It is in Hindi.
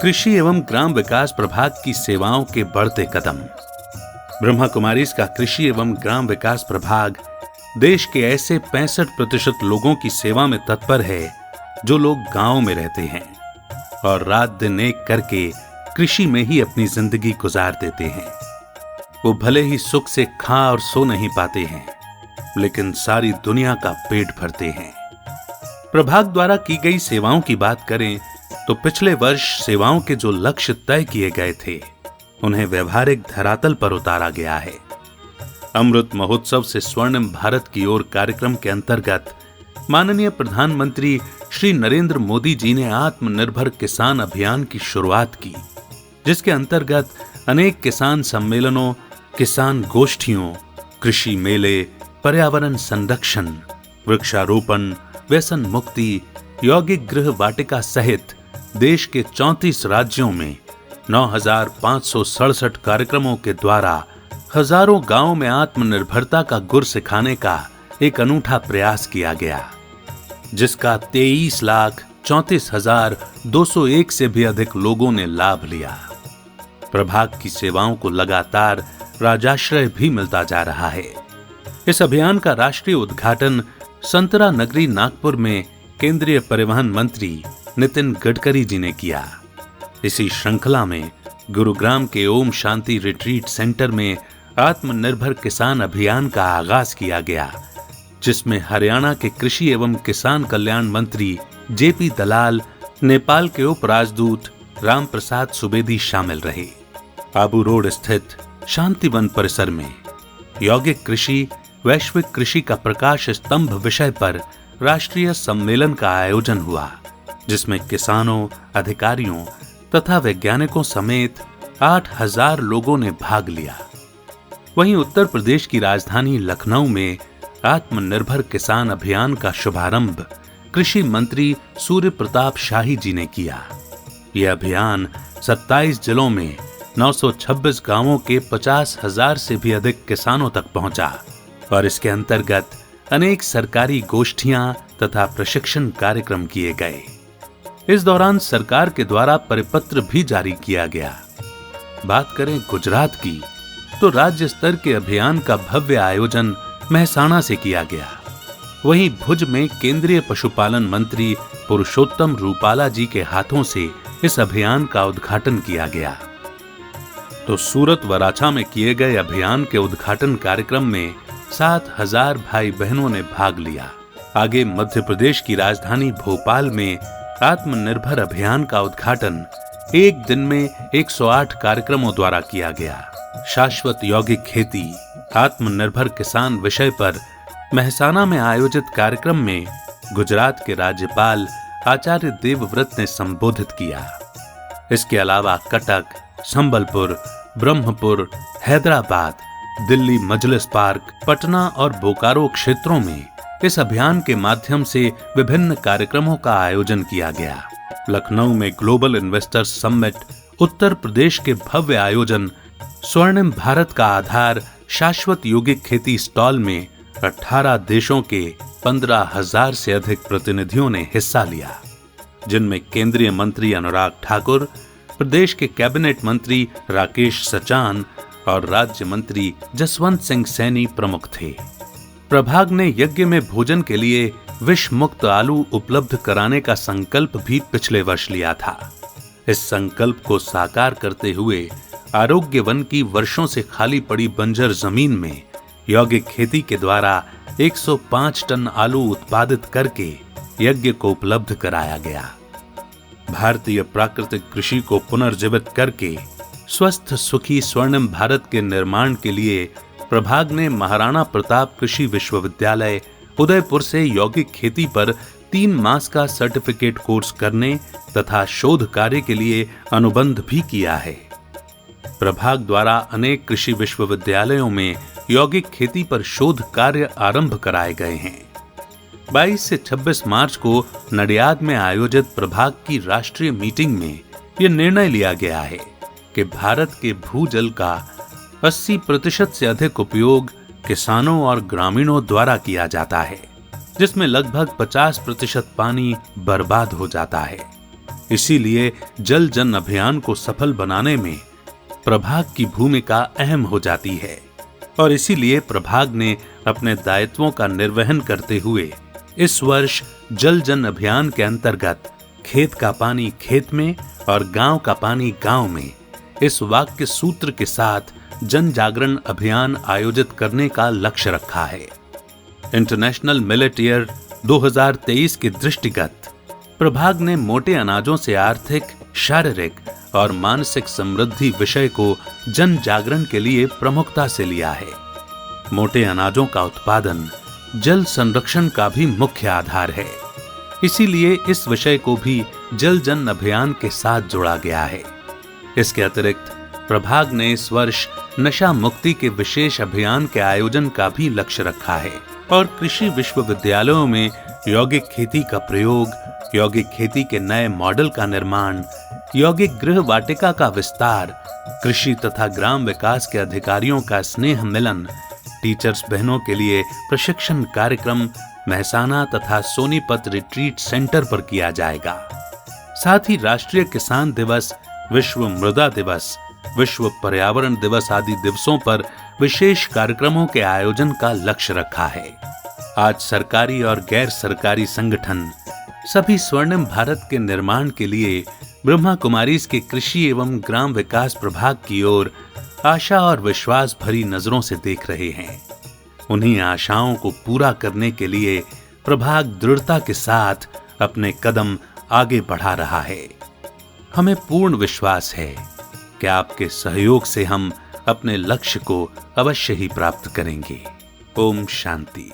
कृषि एवं ग्राम विकास प्रभाग की सेवाओं के बढ़ते कदम। ब्रह्मा कुमारीज का कृषि एवं ग्राम विकास प्रभाग देश के ऐसे 65% लोगों की सेवा में तत्पर है जो लोग गांव में रहते हैं और रात दिन एक करके कृषि में ही अपनी जिंदगी गुजार देते हैं। वो भले ही सुख से खा और सो नहीं पाते हैं, लेकिन सारी दुनिया का पेट भरते हैं। प्रभाग द्वारा की गई सेवाओं की बात करें तो पिछले वर्ष सेवाओं के जो लक्ष्य तय किए गए थे उन्हें व्यवहारिक धरातल पर उतारा गया है। अमृत महोत्सव से स्वर्णिम भारत की ओर कार्यक्रम के अंतर्गत माननीय प्रधानमंत्री श्री नरेंद्र मोदी जी ने आत्मनिर्भर किसान अभियान की शुरुआत की, जिसके अंतर्गत अनेक किसान सम्मेलनों, किसान गोष्ठियों, कृषि मेले, पर्यावरण संरक्षण, वृक्षारोपण, व्यसन मुक्ति, यौगिक गृह वाटिका सहित देश के 34 राज्यों में 9,567 कार्यक्रमों के द्वारा हजारों गांवों में आत्मनिर्भरता का गुर सिखाने का एक अनूठा प्रयास किया गया, जिसका 23,34,201 से भी अधिक लोगों ने लाभ लिया। प्रभाग की सेवाओं को लगातार राजाश्रय भी मिलता जा रहा है। इस अभियान का राष्ट्रीय उद्घाटन संतरा नगरी नागपुर में केंद्रीय परिवहन मंत्री नितिन गडकरी जी ने किया। इसी श्रृंखला में गुरुग्राम के ओम शांति रिट्रीट सेंटर में आत्मनिर्भर किसान अभियान का आगाज किया गया, जिसमें हरियाणा के कृषि एवं किसान कल्याण मंत्री जेपी दलाल, नेपाल के उप राजदूत राम प्रसाद सुवेदी शामिल रहे। आबू रोड स्थित शांतिवन परिसर में यौगिक कृषि, वैश्विक कृषि का प्रकाश स्तंभ विषय पर राष्ट्रीय सम्मेलन का आयोजन हुआ, जिसमें किसानों, अधिकारियों तथा वैज्ञानिकों समेत 8,000 लोगों ने भाग लिया। वहीं उत्तर प्रदेश की राजधानी लखनऊ में आत्मनिर्भर किसान अभियान का शुभारंभ कृषि मंत्री सूर्य प्रताप शाही जी ने किया। यह अभियान 27 जिलों में 926 गांवों के 50,000 से भी अधिक किसानों तक पहुंचा और इसके अंतर्गत अनेक सरकारी गोष्ठियां तथा प्रशिक्षण कार्यक्रम किए गए। इस दौरान सरकार के द्वारा परिपत्र भी जारी किया गया। बात करें गुजरात की, तो राज्य स्तर के अभियान का भव्य आयोजन मेहसाणा से किया गया। वहीं भुज में केंद्रीय पशुपालन मंत्री पुरुषोत्तम रूपाला जी के हाथों से इस अभियान का उद्घाटन किया गया। तो सूरत वराछा में किए गए अभियान के उद्घाटन कार्यक्रम में 7,000 भाई बहनों ने भाग लिया। आगे मध्य प्रदेश की राजधानी भोपाल में आत्मनिर्भर अभियान का उद्घाटन एक दिन में 108 कार्यक्रमों द्वारा किया गया। शाश्वत यौगिक खेती, आत्मनिर्भर किसान विषय पर मेहसाणा में आयोजित कार्यक्रम में गुजरात के राज्यपाल आचार्य देवव्रत ने संबोधित किया। इसके अलावा कटक, संबलपुर, ब्रह्मपुर, हैदराबाद, दिल्ली मजलिस पार्क, पटना और बोकारो क्षेत्रों में इस अभियान के माध्यम से विभिन्न कार्यक्रमों का आयोजन किया गया। लखनऊ में global investors summit, Uttar Pradesh के भव्य आयोजन, स्वर्णिम भारत का आधार शाश्वत यौगिक खेती स्टॉल में 18 देशों के 15,000 से अधिक प्रतिनिधियों ने हिस्सा लिया, जिनमें केंद्रीय मंत्री अनुराग ठाकुर, प्रदेश के कैबिनेट मंत्री राकेश सचान और राज्य मंत्री जसवंत सिंह सैनी प्रमुख थे। प्रभाग ने यज्ञ में भोजन के लिए विष मुक्त आलू उपलब्ध कराने का संकल्प भी पिछले वर्ष लिया था। इस संकल्प को साकार करते हुए आरोग्य वन की वर्षों से खाली पड़ी बंजर जमीन में यौगिक खेती के द्वारा 105 टन आलू उत्पादित करके यज्ञ को उपलब्ध कराया गया। भारतीय प्राकृतिक कृषि को पुनर्जीवित करके स्वस्थ सुखी स्वर्णिम भारत के निर्माण के लिए प्रभाग ने महाराणा प्रताप कृषि विश्वविद्यालय उदयपुर से यौगिक खेती पर 3 मास का सर्टिफिकेट कोर्स करने तथा शोध कार्य के लिए अनुबंध भी किया है। प्रभाग द्वारा अनेक कृषि विश्वविद्यालयों में यौगिक खेती पर शोध कार्य आरंभ कराए गए हैं। 22 से 26 मार्च को नडियाद में आयोजित प्रभाग की राष्ट्रीय मीटिंग में यह निर्णय लिया गया है कि भारत के भूजल का 80% से अधिक उपयोग किसानों और ग्रामीणों द्वारा किया जाता है जिसमें लगभग 50% पानी बर्बाद हो जाता है। इसीलिए जल जन अभियान को सफल बनाने में प्रभाग की भूमिका अहम हो जाती है और इसीलिए प्रभाग ने अपने दायित्वों का निर्वहन करते हुए इस वर्ष जल जन अभियान के अंतर्गत खेत का पानी खेत में और गांव का पानी गांव में इस वाक्य सूत्र के साथ जन जागरण अभियान आयोजित करने का लक्ष्य रखा है। इंटरनेशनल मिलेट ईयर 2023 के दृष्टिगत प्रभाग ने मोटे अनाजों से आर्थिक, शारीरिक और मानसिक समृद्धि विषय को जन जागरण के लिए प्रमुखता से लिया है। मोटे अनाजों का उत्पादन जल संरक्षण का भी मुख्य आधार है, इसीलिए इस विषय को भी जल जन अभियान के साथ जोड़ा गया है। इसके अतिरिक्त प्रभाग ने इस वर्ष नशा मुक्ति के विशेष अभियान के आयोजन का भी लक्ष्य रखा है और कृषि विश्वविद्यालयों में यौगिक खेती का प्रयोग, यौगिक खेती के नए मॉडल का निर्माण, यौगिक गृह वाटिका का विस्तार, कृषि तथा ग्राम विकास के अधिकारियों का स्नेह मिलन, टीचर्स बहनों के लिए प्रशिक्षण कार्यक्रम महसाना तथा सोनीपत रिट्रीट सेंटर पर किया जाएगा। साथ ही राष्ट्रीय किसान दिवस, विश्व मृदा दिवस, विश्व पर्यावरण दिवस आदि दिवसों पर विशेष कार्यक्रमों के आयोजन का लक्ष्य रखा है। आज सरकारी और गैर सरकारी संगठन सभी स्वर्णिम भारत के निर्माण के लिए ब्रह्मा कुमारीज के कृषि एवं ग्राम विकास प्रभाग की ओर आशा और विश्वास भरी नजरों से देख रहे हैं। उन्हीं आशाओं को पूरा करने के लिए प्रभाग दृढ़ता के साथ अपने कदम आगे बढ़ा रहा है। हमें पूर्ण विश्वास है कि आपके सहयोग से हम अपने लक्ष्य को अवश्य ही प्राप्त करेंगे। ओम शांति।